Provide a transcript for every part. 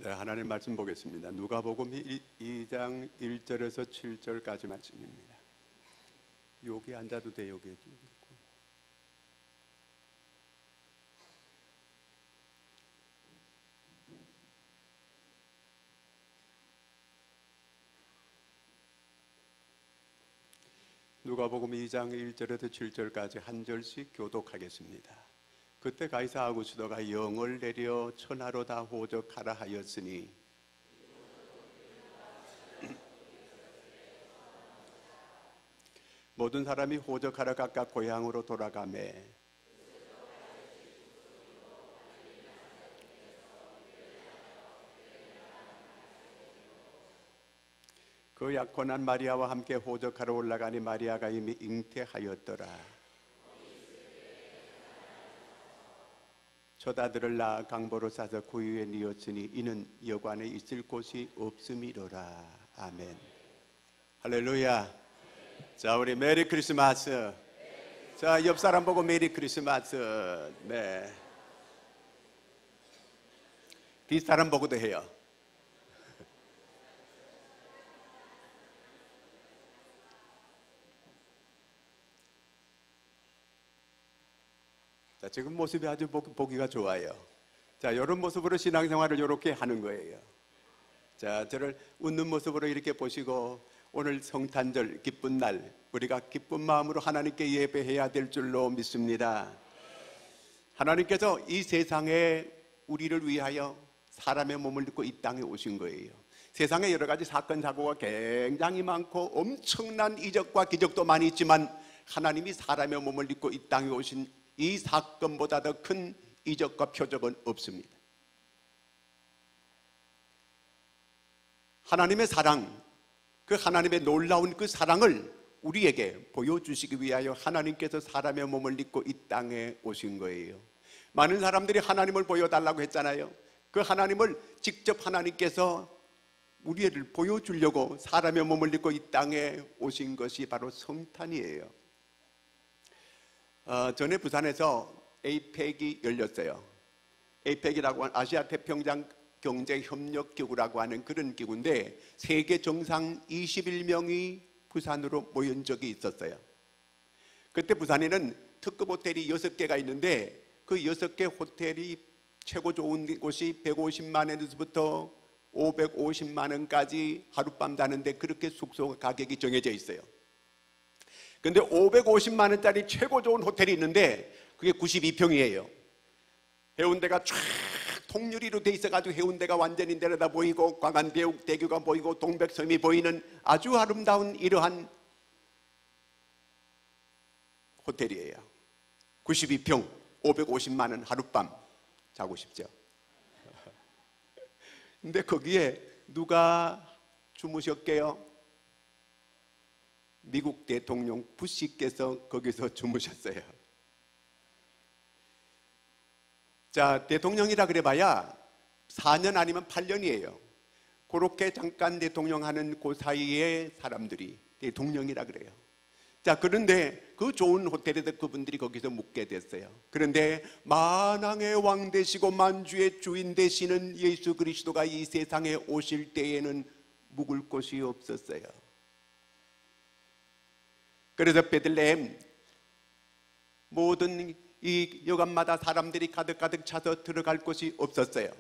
네, 하나님 말씀 보겠습니다. 누가복음 2장 1절에서 7절까지 말씀입니다. 여기 앉아도 돼, 여기. 누가복음 2장 1절에서 7절까지 한 절씩 교독하겠습니다. 그때 가이사 아구스도가 영을 내려 천하로 다 호적하라 하였으니 모든 사람이 호적하러 각각 고향으로 돌아가매 그 약혼한 마리아와 함께 호적하러 올라가니 마리아가 이미 잉태하였더라. 첫 아들을 낳아 강보로 싸서 구유에 뉘었으니 이는 여관에 있을 곳이 없음이로라. 아멘. 할렐루야. 자, 우리 메리 크리스마스. 자, 옆 사람 보고 메리 크리스마스. 네. 뒷 사람 보고도 해요. 자, 지금 모습이 아주 보기가 좋아요. 자, 이런 모습으로 신앙생활을 이렇게 하는 거예요. 자, 저를 웃는 모습으로 이렇게 보시고 오늘 성탄절 기쁜 날 우리가 기쁜 마음으로 하나님께 예배해야 될 줄로 믿습니다. 하나님께서 이 세상에 우리를 위하여 사람의 몸을 입고 이 땅에 오신 거예요. 세상에 여러 가지 사건 사고가 굉장히 많고 엄청난 이적과 기적도 많이 있지만 하나님이 사람의 몸을 입고 이 땅에 오신 이 사건보다 더 큰 이적과 표적은 없습니다. 하나님의 사랑, 그 하나님의 놀라운 그 사랑을 우리에게 보여주시기 위하여 하나님께서 사람의 몸을 입고 이 땅에 오신 거예요. 많은 사람들이 하나님을 보여달라고 했잖아요. 그 하나님을 직접 하나님께서 우리를 보여주려고 사람의 몸을 입고 이 땅에 오신 것이 바로 성탄이에요. 전에 부산에서 APEC이 열렸어요. APEC이라고 하는 아시아 태평양 경제협력기구라고 하는 그런 기구인데 세계 정상 21명이 부산으로 모인 적이 있었어요. 그때 부산에는 특급 호텔이 6개가 있는데 그 6개 호텔이 최고 좋은 곳이 150만 원에서부터 550만 원까지 하룻밤 자는데 그렇게 숙소 가격이 정해져 있어요. 근데 550만 원짜리 최고 좋은 호텔이 있는데 그게 92평이에요. 해운대가 쫙 통유리로 돼 있어가지고 해운대가 완전히 내려다 보이고 광안대교가 보이고 동백섬이 보이는 아주 아름다운 이러한 호텔이에요. 92평 550만 원 하룻밤 자고 싶죠. 근데 거기에 누가 주무셨게요? 미국 대통령 부시께서 거기서 주무셨어요. 자, 대통령이라 그래봐야 4년 아니면 8년이에요. 그렇게 잠깐 대통령 하는 그 사이에 사람들이 대통령이라 그래요. 자, 그런데 그 좋은 호텔에서 그분들이 거기서 묵게 됐어요. 그런데 만왕의 왕 되시고 만주의 주인 되시는 예수 그리스도가 이 세상에 오실 때에는 묵을 곳이 없었어요. 그래서 베들레헴 모든 이 여관마다 사람들이 가득가득 차서 들어갈 곳이 없었어요.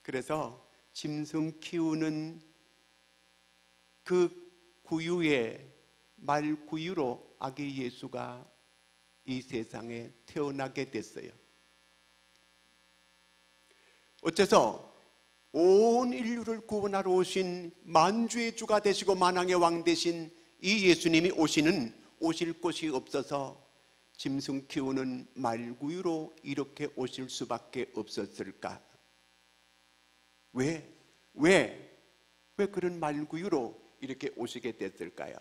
그래서 짐승 키우는 그 구유에 말구유로 아기 예수가 이 세상에 태어나게 됐어요. 어째서 온 인류를 구원하러 오신 만주의 주가 되시고 만왕의 왕 되신 이 예수님이 오실 곳이 없어서 짐승 키우는 말구유로 이렇게 오실 수밖에 없었을까? 왜 그런 말구유로 이렇게 오시게 됐을까요?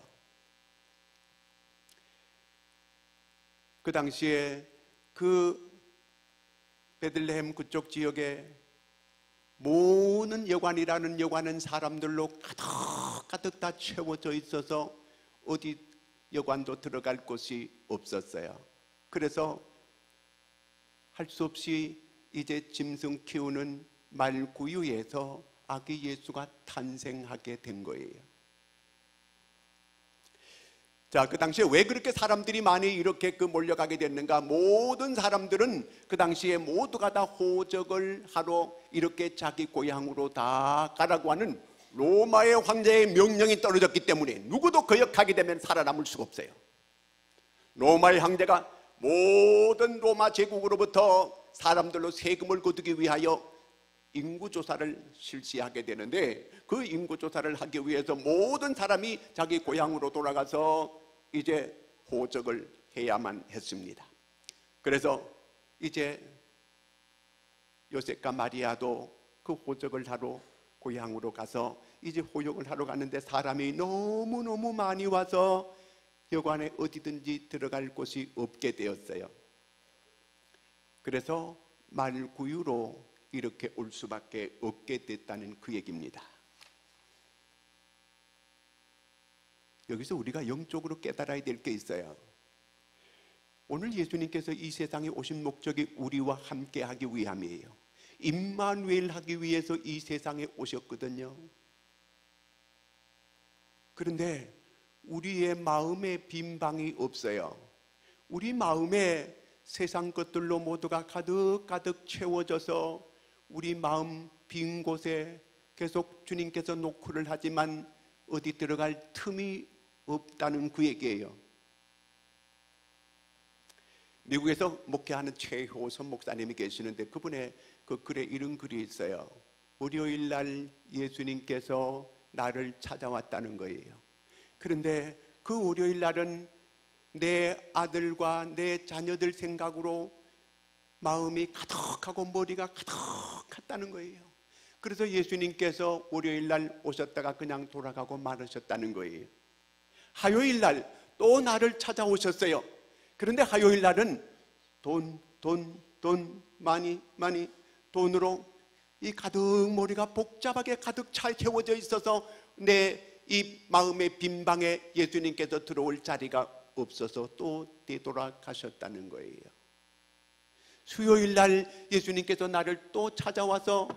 그 당시에 그 베들레헴 그쪽 지역에 모든 여관이라는 여관은 사람들로 가득 다 채워져 있어서 어디 여관도 들어갈 곳이 없었어요. 그래서 할 수 없이 이제 짐승 키우는 말구유에서 아기 예수가 탄생하게 된 거예요. 자, 그 당시에 왜 그렇게 사람들이 많이 이렇게 몰려가게 됐는가? 모든 사람들은 그 당시에 모두가 다 호적을 하러 이렇게 자기 고향으로 다 가라고 하는 로마의 황제의 명령이 떨어졌기 때문에 누구도 거역하게 되면 살아남을 수가 없어요. 로마의 황제가 모든 로마 제국으로부터 사람들로 세금을 거두기 위하여 인구조사를 실시하게 되는데, 그 인구조사를 하기 위해서 모든 사람이 자기 고향으로 돌아가서 이제 호적을 해야만 했습니다. 그래서 이제 요셉과 마리아도 그 호적을 하러 고향으로 가서 이제 호적을 하러 가는데 사람이 너무너무 많이 와서 여관에 어디든지 들어갈 곳이 없게 되었어요. 그래서 말구유로 이렇게 올 수밖에 없게 됐다는 그 얘기입니다. 여기서 우리가 영적으로 깨달아야 될 게 있어요. 오늘 예수님께서 이 세상에 오신 목적이 우리와 함께 하기 위함이에요. 임마누엘 하기 위해서 이 세상에 오셨거든요. 그런데 우리의 마음에 빈 방이 없어요. 우리 마음에 세상 것들로 모두가 가득가득 채워져서 우리 마음 빈 곳에 계속 주님께서 노크를 하지만 어디 들어갈 틈이 없다는 그 얘기예요. 미국에서 목회하는 최효선 목사님이 계시는데 그분의 그 글에 이런 글이 있어요. 월요일 날 예수님께서 나를 찾아왔다는 거예요. 그런데 그 월요일 날은 내 아들과 내 자녀들 생각으로 마음이 가득하고 머리가 가득했다는 거예요. 그래서 예수님께서 월요일 날 오셨다가 그냥 돌아가고 말으셨다는 거예요. 화요일 날 또 나를 찾아오셨어요. 그런데 화요일 날은 돈 많이 돈으로 이 가득 머리가 복잡하게 가득 차 채워져 있어서 내 이 마음의 빈 방에 예수님께서 들어올 자리가 없어서 또 되돌아가셨다는 거예요. 수요일 날 예수님께서 나를 또 찾아와서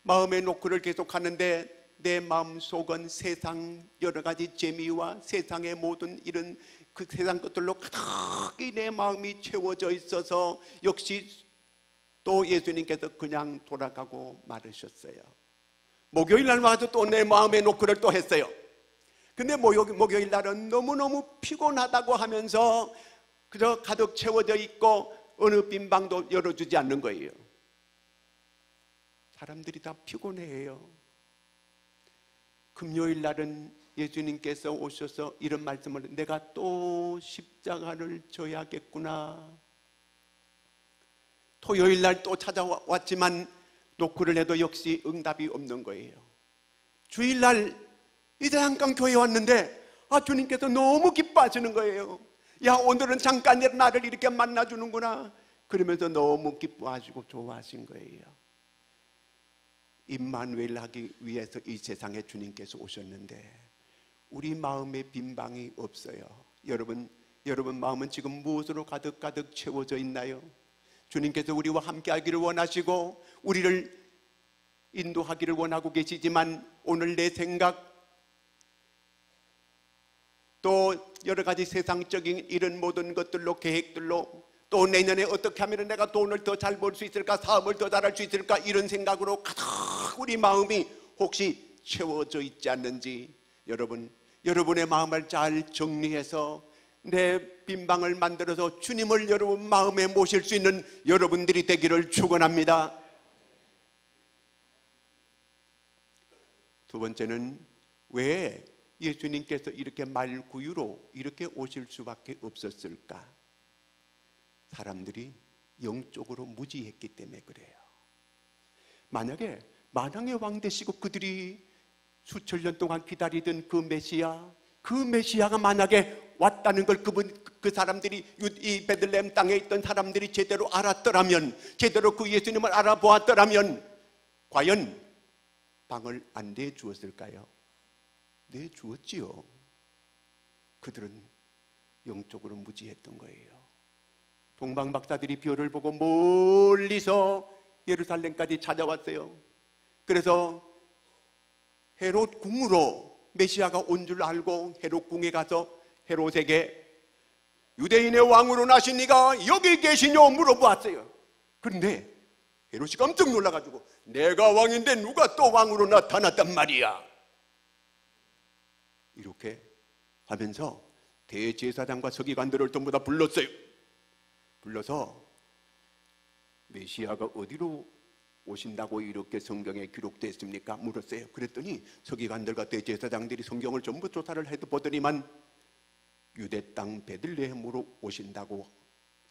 마음의 노크를 계속하는데 내 마음속은 세상 여러 가지 재미와 세상의 모든 이런 그 세상 것들로 가득히 내 마음이 채워져 있어서 역시 또 예수님께서 그냥 돌아가고 말으셨어요. 목요일 날 와서 또 내 마음의 노크를 또 했어요. 근데 목요일 날은 너무너무 피곤하다고 하면서 그저 가득 채워져 있고 어느 빈 방도 열어주지 않는 거예요. 사람들이 다 피곤해해요. 금요일 날은 예수님께서 오셔서 이런 말씀을, 내가 또 십자가를 져야겠구나. 토요일 날 또 찾아왔지만 노크를 해도 역시 응답이 없는 거예요. 주일 날 이제 잠깐 교회 왔는데 주님께서 너무 기뻐하시는 거예요. 야, 오늘은 잠깐 나를 이렇게 만나주는구나. 그러면서 너무 기뻐하시고 좋아하신 거예요. 임마누엘 하기 위해서 이 세상에 주님께서 오셨는데 우리 마음에 빈 방이 없어요. 여러분 마음은 지금 무엇으로 가득 채워져 있나요? 주님께서 우리와 함께 하기를 원하시고 우리를 인도하기를 원하고 계시지만 오늘 내 생각 또 여러 가지 세상적인 이런 모든 것들로 계획들로 또 내년에 어떻게 하면 내가 돈을 더 잘 벌 수 있을까, 사업을 더 잘할 수 있을까, 이런 생각으로 가득 우리 마음이 혹시 채워져 있지 않는지 여러분의 마음을 잘 정리해서 내 빈방을 만들어서 주님을 여러분 마음에 모실 수 있는 여러분들이 되기를 축원합니다. 두 번째는 왜 예수님께서 이렇게 말구유로 이렇게 오실 수밖에 없었을까? 사람들이 영적으로 무지했기 때문에 그래요. 만약에 만왕의 왕 되시고 그들이 수천 년 동안 기다리던 그 메시아가 만약에 왔다는 걸 그 사람들이 이 베들레헴 땅에 있던 사람들이 제대로 알았더라면, 제대로 그 예수님을 알아보았더라면 과연 방을 안 내주었을까요? 내주었지요. 그들은 영적으로 무지했던 거예요. 동방박사들이 별을 보고 멀리서 예루살렘까지 찾아왔어요. 그래서 헤롯 궁으로 메시아가 온 줄 알고 헤롯 궁에 가서 헤롯에게 유대인의 왕으로 나신 네가 여기 계시뇨 물어보았어요. 그런데 헤롯이 깜짝 놀라가지고 내가 왕인데 누가 또 왕으로 나타났단 말이야, 이렇게 하면서 대제사장과 서기관들을 전부 다 불렀어요. 불러서 메시아가 어디로 오신다고 이렇게 성경에 기록되어 있습니까? 물었어요. 그랬더니 서기관들과 대제사장들이 성경을 전부 조사를 해도 보더니만 유대 땅 베들레헴으로 오신다고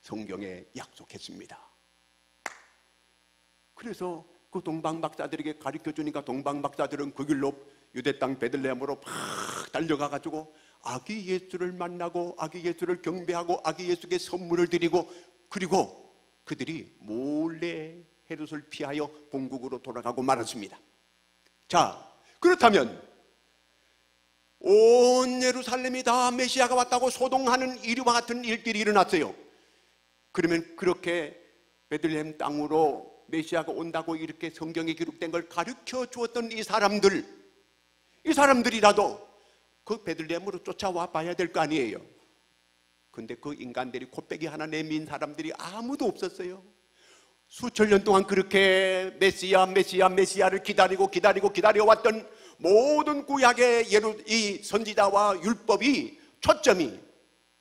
성경에 약속했습니다. 그래서 그 동방박사들에게 가르쳐주니까 동방박사들은 그 길로 유대 땅 베들레헴으로 팍 달려가가지고 아기 예수를 만나고 아기 예수를 경배하고 아기 예수께 선물을 드리고, 그리고 그들이 몰래 헤롯을 피하여 본국으로 돌아가고 말았습니다. 자, 그렇다면 온 예루살렘이 다 메시아가 왔다고 소동하는 이와 같은 일들이 일어났어요. 그러면 그렇게 베들레헴 땅으로 메시아가 온다고 이렇게 성경에 기록된 걸 가르쳐 주었던 이 사람들이라도 그 베들레헴으로 쫓아와 봐야 될 거 아니에요. 근데 그 인간들이 코빼기 하나 내민 사람들이 아무도 없었어요. 수천 년 동안 그렇게 메시아를 기다려왔던 모든 구약의 이 선지자와 율법이 초점이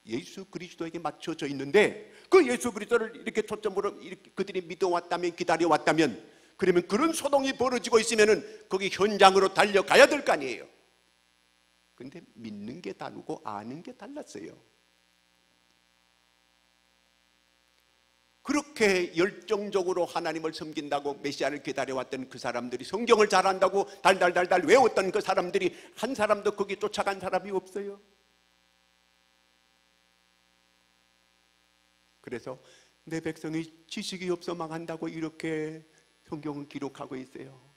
예수 그리스도에게 맞춰져 있는데, 그 예수 그리스도를 이렇게 초점으로 이렇게 그들이 믿어왔다면, 기다려왔다면, 그러면 그런 소동이 벌어지고 있으면은 거기 현장으로 달려가야 될 거 아니에요. 근데 믿는 게 다르고 아는 게 달랐어요. 그렇게 열정적으로 하나님을 섬긴다고 메시아를 기다려왔던 그 사람들이, 성경을 잘 안다고 달달달달 외웠던 그 사람들이 한 사람도 거기 쫓아간 사람이 없어요. 그래서 내 백성이 지식이 없어 망한다고 이렇게 성경은 기록하고 있어요.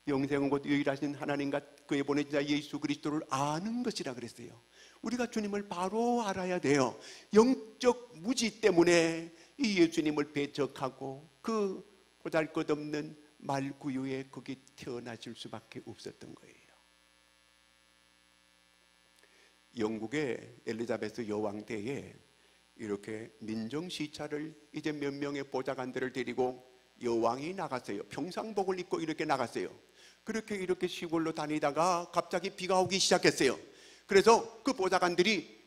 영생은 곧 유일하신 하나님과 그의 보내신 자 예수 그리스도를 아는 것이라 그랬어요. 우리가 주님을 바로 알아야 돼요. 영적 무지 때문에 이 예수님을 배척하고 그 보잘것없는 말구유에 거기 태어나실 수밖에 없었던 거예요. 영국의 엘리자베스 여왕 때에 이렇게 민정시찰을 이제 몇 명의 보좌관들을 데리고 여왕이 나갔어요. 평상복을 입고 이렇게 나갔어요. 이렇게 시골로 다니다가 갑자기 비가 오기 시작했어요. 그래서 그 보좌관들이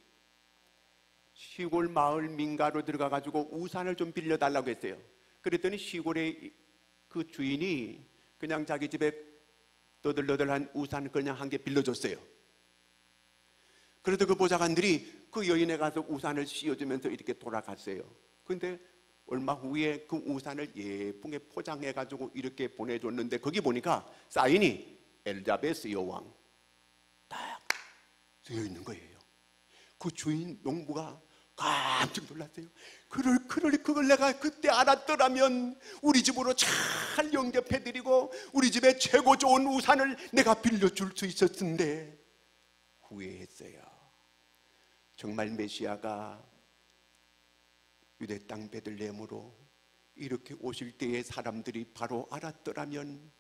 시골 마을 민가로 들어가가지고 우산을 좀 빌려달라고 했어요. 그랬더니 시골의 그 주인이 그냥 자기 집에 너들너들한 우산 그냥 한 개 빌려줬어요. 그래도 그 보좌관들이 그 여인에 가서 우산을 씌워주면서 이렇게 돌아갔어요. 근데 얼마 후에 그 우산을 예쁘게 포장해가지고 이렇게 보내줬는데 거기 보니까 사인이 엘자베스 여왕 딱 쓰여 있는 거예요. 그 주인 농부가 깜짝 놀랐어요. 그걸 내가 그때 알았더라면 우리 집으로 잘 영접해드리고 우리 집에 최고 좋은 우산을 내가 빌려줄 수 있었는데 후회했어요. 정말 메시아가 유대 땅 베들레헴으로 이렇게 오실 때에 사람들이 바로 알았더라면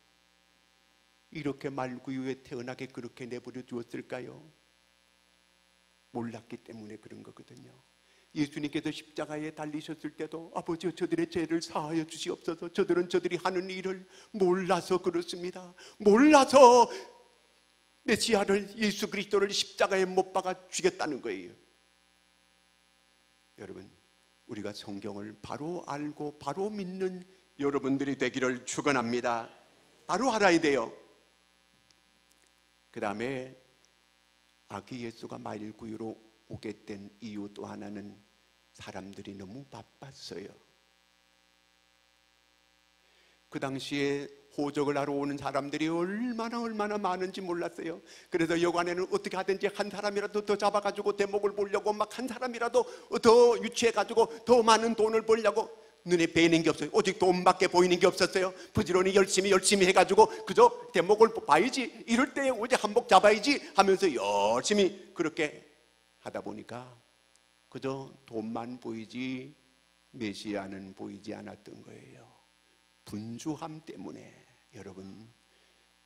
이렇게 말구유에 태어나게 그렇게 내버려 두었을까요? 몰랐기 때문에 그런 거거든요. 예수님께서 십자가에 달리셨을 때도 아버지여 저들의 죄를 사하여 주시옵소서, 저들이 하는 일을 몰라서 그렇습니다. 몰라서 메시아를, 예수 그리스도를 십자가에 못 박아 죽였다는 거예요. 여러분, 우리가 성경을 바로 알고 바로 믿는 여러분들이 되기를 축원합니다. 바로 알아야 돼요. 그 다음에 아기 예수가 말구유로 오게 된 이유 또 하나는 사람들이 너무 바빴어요. 그 당시에 호적을 하러 오는 사람들이 얼마나 많은지 몰랐어요. 그래서 여관에는 어떻게 하든지 한 사람이라도 더 잡아가지고 대목을 보려고 막 한 사람이라도 더 유치해가지고 더 많은 돈을 벌려고, 눈에 뵈는 게 없어요. 오직 돈밖에 보이는 게 없었어요. 부지런히 열심히 해가지고 그저 대목을 봐야지, 이럴 때 오직 한복 잡아야지 하면서 열심히 그렇게 하다 보니까 그저 돈만 보이지 메시아는 보이지 않았던 거예요. 분주함 때문에 여러분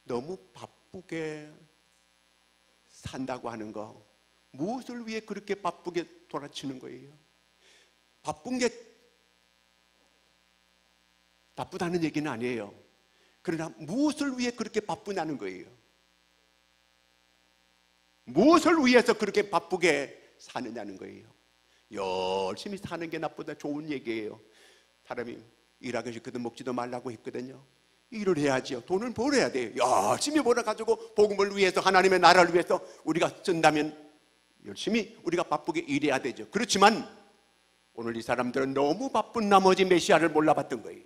너무 바쁘게 산다고 하는 거, 무엇을 위해 그렇게 바쁘게 돌아치는 거예요? 바쁜 게 나쁘다는 얘기는 아니에요. 그러나 무엇을 위해 그렇게 바쁘냐는 거예요. 무엇을 위해서 그렇게 바쁘게 사느냐는 거예요. 열심히 사는 게 나쁘다 좋은 얘기예요. 사람이 일하기 싫거든 먹지도 말라고 했거든요. 일을 해야지요. 돈을 벌어야 돼요. 열심히 벌어가지고 복음을 위해서, 하나님의 나라를 위해서 우리가 쓴다면 열심히 우리가 바쁘게 일해야 되죠. 그렇지만 오늘 이 사람들은 너무 바쁜 나머지 메시아를 몰라봤던 거예요.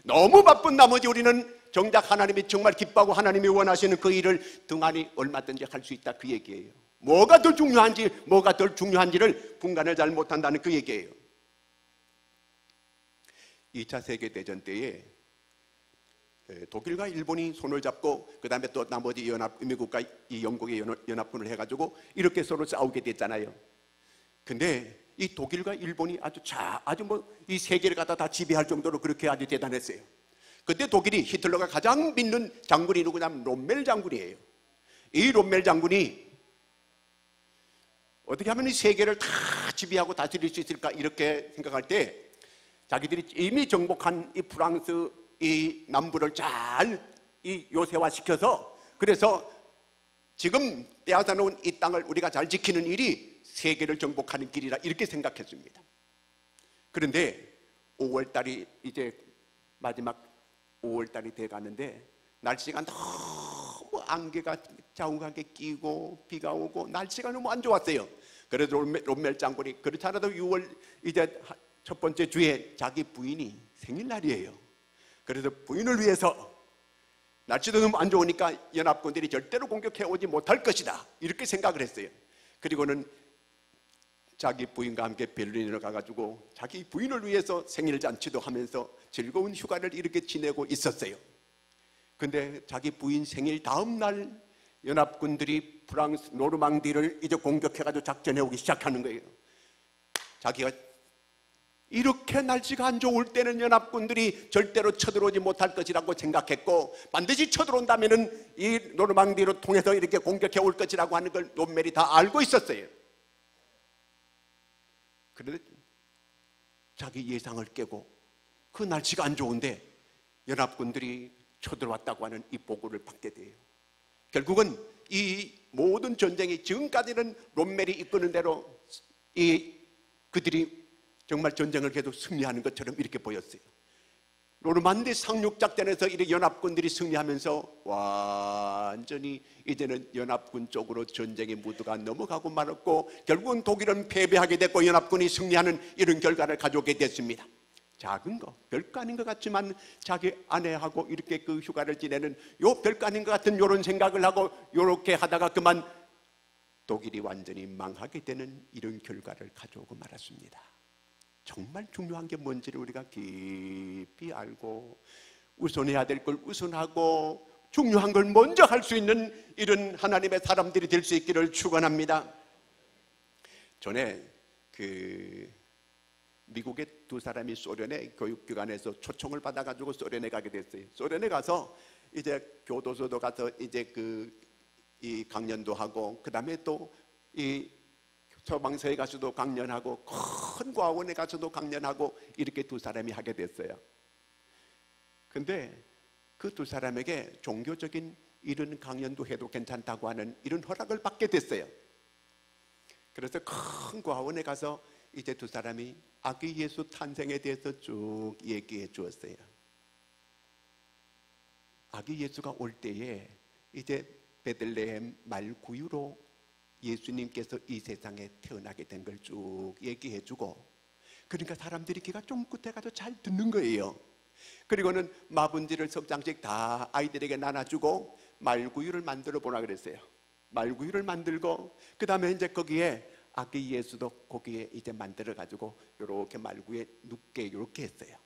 너무 바쁜 나머지 우리는 정작 하나님이 정말 기뻐하고 하나님이 원하시는 그 일을 등한히 얼마든지 할 수 있다, 그 얘기예요. 뭐가 더 중요한지, 뭐가 덜 중요한지를 분간을 잘 못한다는 그 얘기예요. 2차 세계대전 때에 독일과 일본이 손을 잡고 그 다음에 또 나머지 미국과 이 영국의 연합군을 해가지고 이렇게 서로 싸우게 됐잖아요. 근데 이 독일과 일본이 아주 뭐 이 세계를 갖다 다 지배할 정도로 그렇게 아주 대단했어요. 그때 독일이 히틀러가 가장 믿는 장군이 누구냐면 롬멜 장군이에요. 이 롬멜 장군이 어떻게 하면 이 세계를 다 지배하고 다스릴 수 있을까 이렇게 생각할 때 자기들이 이미 정복한 이 프랑스 이 남부를 잘 이 요새화시켜서, 그래서 지금 빼앗아 놓은 이 땅을 우리가 잘 지키는 일이 세계를 정복하는 길이라 이렇게 생각했습니다. 그런데 5월달이 이제 마지막 5월달이 돼 가는데 날씨가 너무 안개가 자욱하게 끼고 비가 오고 날씨가 너무 안 좋았어요. 그래도 롬멜 장군이 그렇지 않아도 6월 이제 첫 번째 주에 자기 부인이 생일날이에요. 그래서 부인을 위해서 날씨도 너무 안 좋으니까 연합군들이 절대로 공격해 오지 못할 것이다 이렇게 생각을 했어요. 그리고는 자기 부인과 함께 베를린으로 가가지고 자기 부인을 위해서 생일잔치도 하면서 즐거운 휴가를 이렇게 지내고 있었어요. 근데 자기 부인 생일 다음 날 연합군들이 프랑스 노르망디를 이제 공격해가지고 작전해 오기 시작하는 거예요. 자기가 이렇게 날씨가 안 좋을 때는 연합군들이 절대로 쳐들어오지 못할 것이라고 생각했고, 반드시 쳐들어온다면은 이 노르망디로 통해서 이렇게 공격해 올 것이라고 하는 걸 롬멜이 다 알고 있었어요. 그런데 자기 예상을 깨고 그 날씨가 안 좋은데 연합군들이 쳐들어왔다고 하는 이 보고를 받게 돼요. 결국은 이 모든 전쟁이 지금까지는 롬멜이 이끄는 대로 그들이 정말 전쟁을 계속 승리하는 것처럼 이렇게 보였어요. 노르만디 상륙작전에서 이 연합군들이 승리하면서 완전히 이제는 연합군 쪽으로 전쟁의 무드가 넘어가고 말았고, 결국은 독일은 패배하게 됐고 연합군이 승리하는 이런 결과를 가져오게 됐습니다. 작은 거, 별거 아닌 것 같지만 자기 아내하고 이렇게 그 휴가를 지내는 요 별거 아닌 것 같은 요런 생각을 하고 요렇게 하다가 그만 독일이 완전히 망하게 되는 이런 결과를 가져오고 말았습니다. 정말 중요한 게 뭔지를 우리가 깊이 알고 우선해야 될 걸 우선하고 중요한 걸 먼저 할 수 있는 이런 하나님의 사람들이 될 수 있기를 축원합니다. 전에 미국의 두 사람이 소련의 교육기관에서 초청을 받아가지고 소련에 가게 됐어요. 소련에 가서 이제 교도소도 가서 이제 이 강연도 하고, 그 다음에 또 이 서방서에 가서도 강연하고, 큰 과원에 가서도 강연하고, 이렇게 두 사람이 하게 됐어요. 근데 그 두 사람에게 종교적인 이런 강연도 해도 괜찮다고 하는 이런 허락을 받게 됐어요. 그래서 큰 과원에 가서 이제 두 사람이 아기 예수 탄생에 대해서 쭉 얘기해 주었어요. 아기 예수가 올 때에 이제 베들레헴 말구유로 예수님께서 이 세상에 태어나게 된 걸 쭉 얘기해 주고, 그러니까 사람들이 귀가 쫑긋해가지고 잘 듣는 거예요. 그리고는 마분지를 석 장씩 다 아이들에게 나눠주고 말구유를 만들어 보라 그랬어요. 말구유를 만들고, 그 다음에 이제 거기에 아기 예수도 거기에 이제 만들어 가지고 요렇게 말구에 눕게 요렇게 했어요.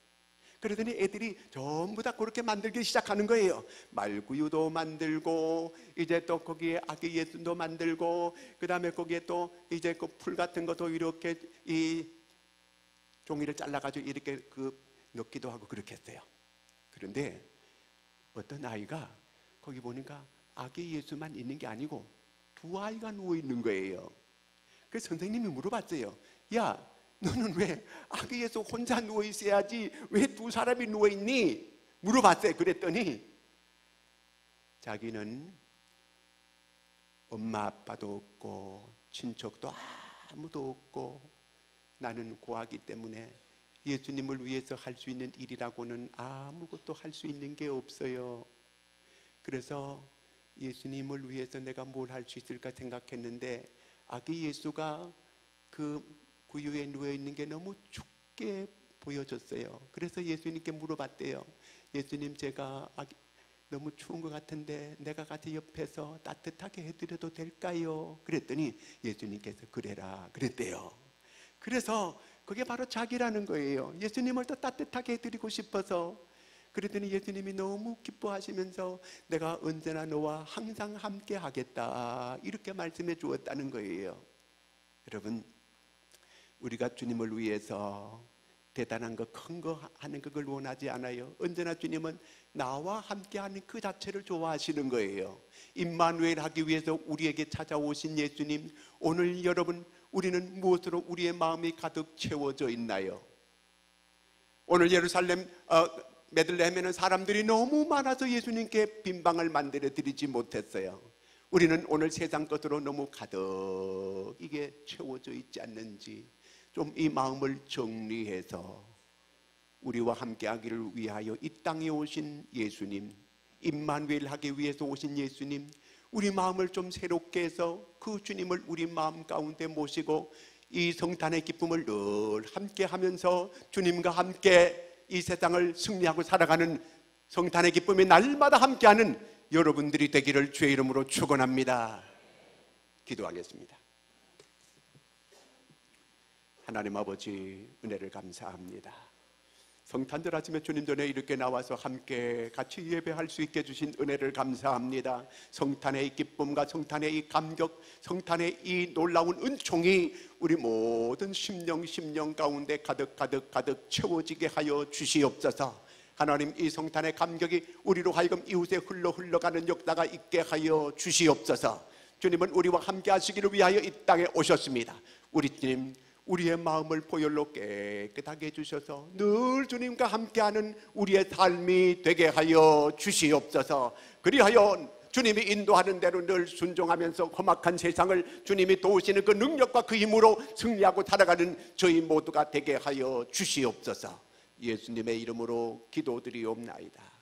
그러더니 애들이 전부 다 그렇게 만들기 시작하는 거예요. 말구유도 만들고, 이제 또 거기에 아기 예수도 만들고, 그 다음에 거기에 또 이제 그 풀 같은 것도 이렇게 이 종이를 잘라가지고 이렇게 넣기도 하고 그렇게 했어요. 그런데 어떤 아이가 거기 보니까 아기 예수만 있는 게 아니고 두 아이가 누워 있는 거예요. 그래서 선생님이 물어봤어요. 야, 너는 왜 아기 예수 혼자 누워 있어야지 왜 두 사람이 누워 있니? 물어봤어요. 그랬더니 자기는 엄마 아빠도 없고 친척도 아무도 없고 나는 고아기 때문에 예수님을 위해서 할 수 있는 일이라고는 아무것도 할 수 있는 게 없어요. 그래서 예수님을 위해서 내가 뭘 할 수 있을까 생각했는데 아기 예수가 그 구유에 누워 있는 게 너무 춥게 보여졌어요. 그래서 예수님께 물어봤대요. 예수님, 제가 너무 추운 것 같은데 내가 같이 옆에서 따뜻하게 해드려도 될까요? 그랬더니 예수님께서 그래라 그랬대요. 그래서 그게 바로 자기라는 거예요. 예수님을 더 따뜻하게 해드리고 싶어서. 그랬더니 예수님이 너무 기뻐하시면서 내가 언제나 너와 항상 함께 하겠다 이렇게 말씀해 주었다는 거예요. 여러분, 우리가 주님을 위해서 대단한 거, 큰 거 하는 그걸 원하지 않아요. 언제나 주님은 나와 함께하는 그 자체를 좋아하시는 거예요. 임마누엘 하기 위해서 우리에게 찾아오신 예수님, 오늘 여러분, 우리는 무엇으로 우리의 마음이 가득 채워져 있나요? 오늘 예루살렘 베들레헴에는 사람들이 너무 많아서 예수님께 빈방을 만들어 드리지 못했어요. 우리는 오늘 세상 것으로 너무 가득 이게 채워져 있지 않는지 좀 이 마음을 정리해서 우리와 함께하기를 위하여 이 땅에 오신 예수님, 임마누엘 하기 위해서 오신 예수님, 우리 마음을 좀 새롭게 해서 그 주님을 우리 마음 가운데 모시고 이 성탄의 기쁨을 늘 함께하면서 주님과 함께 이 세상을 승리하고 살아가는 성탄의 기쁨이 날마다 함께하는 여러분들이 되기를 주의 이름으로 축원합니다. 기도하겠습니다. 하나님 아버지, 은혜를 감사합니다. 성탄절 아침에 주님 전에 이렇게 나와서 함께 같이 예배할 수 있게 주신 은혜를 감사합니다. 성탄의 이 기쁨과 성탄의 이 감격, 성탄의 이 놀라운 은총이 우리 모든 심령 가운데 가득 채워지게 하여 주시옵소서. 하나님, 이 성탄의 감격이 우리로 하여금 이웃에 흘러가는 역사가 있게 하여 주시옵소서. 주님은 우리와 함께 하시기를 위하여 이 땅에 오셨습니다. 우리 주님, 우리의 마음을 보혈로 깨끗하게 해주셔서 늘 주님과 함께하는 우리의 삶이 되게 하여 주시옵소서. 그리하여 주님이 인도하는 대로 늘 순종하면서 험악한 세상을 주님이 도우시는 그 능력과 그 힘으로 승리하고 살아가는 저희 모두가 되게 하여 주시옵소서. 예수님의 이름으로 기도드리옵나이다.